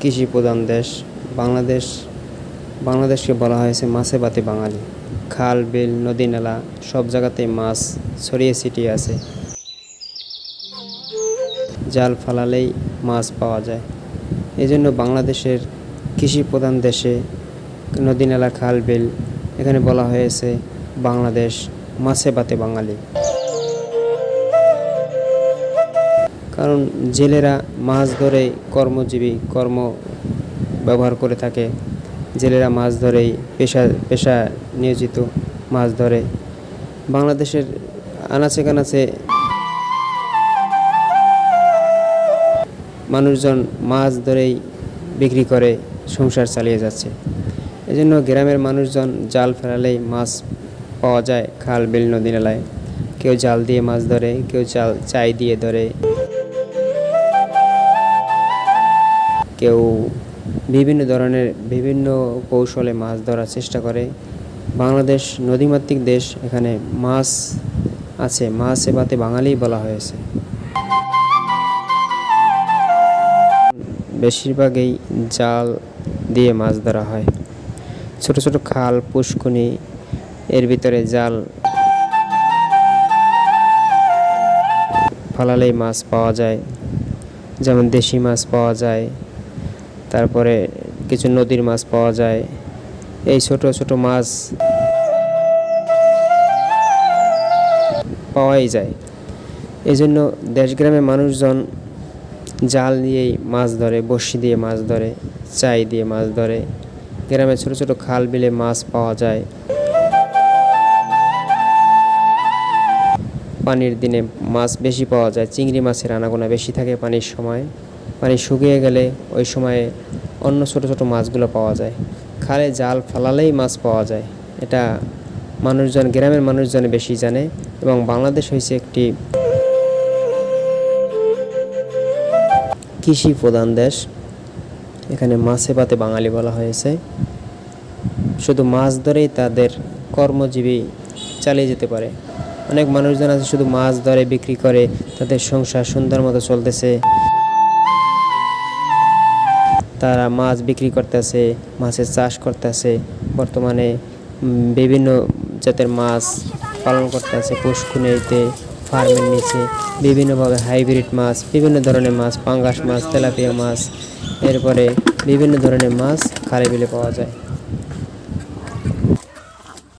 কৃষি প্রধান দেশ বাংলাদেশ। বাংলাদেশকে বলা হয়েছে মাছে ভাতে বাঙালি। খাল বিল নদী নালা সব জায়গাতেই মাছ ছড়িয়ে ছিটিয়ে আছে। জাল ফালালেই মাছ পাওয়া যায়। এই জন্য বাংলাদেশের কৃষি প্রধান দেশে নদী নালা খাল বিল এখানে বলা হয়েছে বাংলাদেশ মাছে ভাতে বাঙালি। কারণ জেলেরা মাছ ধরে কর্ম ব্যবহার করে থাকে। জেলেরা মাছ ধরেই পেশা নিয়োজিত, মাছ ধরে। বাংলাদেশের আনাচে কানাচে মানুষজন মাছ ধরেই বিক্রি করে সংসার চালিয়ে যাচ্ছে। এজন্য গ্রামের মানুষজন জাল ফেলালেই মাছ পাওয়া যায় খাল বিল নদী নালায়। কেউ জাল দিয়ে মাছ ধরে, কেউ চাই দিয়ে ধরে, কেউ বিভিন্ন কৌশলে মাছ ধরার চেষ্টা করে। বাংলাদেশ নদীমাতৃক দেশ, এখানে মাছ আছে, মাছে ভাতে বাঙালি বলা হয়েছে। বেশিরভাগই জাল দিয়ে মাছ ধরা হয়। ছোট ছোট খাল পুষ্কুনি এর ভিতরে জাল ফালালেই মাছ পাওয়া যায়। যেমন দেশি মাছ পাওয়া যায়, তারপরে কিছু নদীর মাছ পাওয়া যায়। এই ছোট ছোট মাছ পাওয়াই যায়। এই জন্য দেশগ্রামে মানুষজন জাল দিয়েই মাছ ধরে, বড়শি দিয়ে মাছ ধরে, চাই দিয়ে মাছ ধরে। গ্রামে ছোট ছোট খাল বিলে মাছ পাওয়া যায়। পানির দিনে মাছ বেশি পাওয়া যায়। চিংড়ি মাছের আনাগোনা বেশি থাকে পানির সময়। পানি শুকিয়ে গেলে ওই সময়ে অন্য ছোট ছোট মাছগুলো পাওয়া যায়। খালে জাল ফালালেই মাছ পাওয়া যায়। এটা গ্রামের মানুষজন বেশি জানে। এবং বাংলাদেশ হয়েছে একটি কৃষি প্রধান দেশ। এখানে মাছে ভাতে বাঙালি বলা হয়েছে। শুধু মাছ ধরেই তাদের কর্মজীবী চালিয়ে যেতে পারে। অনেক মানুষজন আছে শুধু মাছ ধরে বিক্রি করে তাদের সংসার সুন্দর মতো চলতেছে। তারা মাছ বিক্রি করতেছে, মাছের চাষ করতেছে। বর্তমানে বিভিন্ন জাতের মাছ পালন করতেছে পুষ্কুনিতে, ফার্মের নিচে বিভিন্নভাবে হাইব্রিড মাছ, বিভিন্ন ধরনের মাছ, পাঙ্গাস মাছ, তেলাপিয়া মাছ, এরপরে বিভিন্ন ধরনের মাছ খালে বিলে পাওয়া যায়।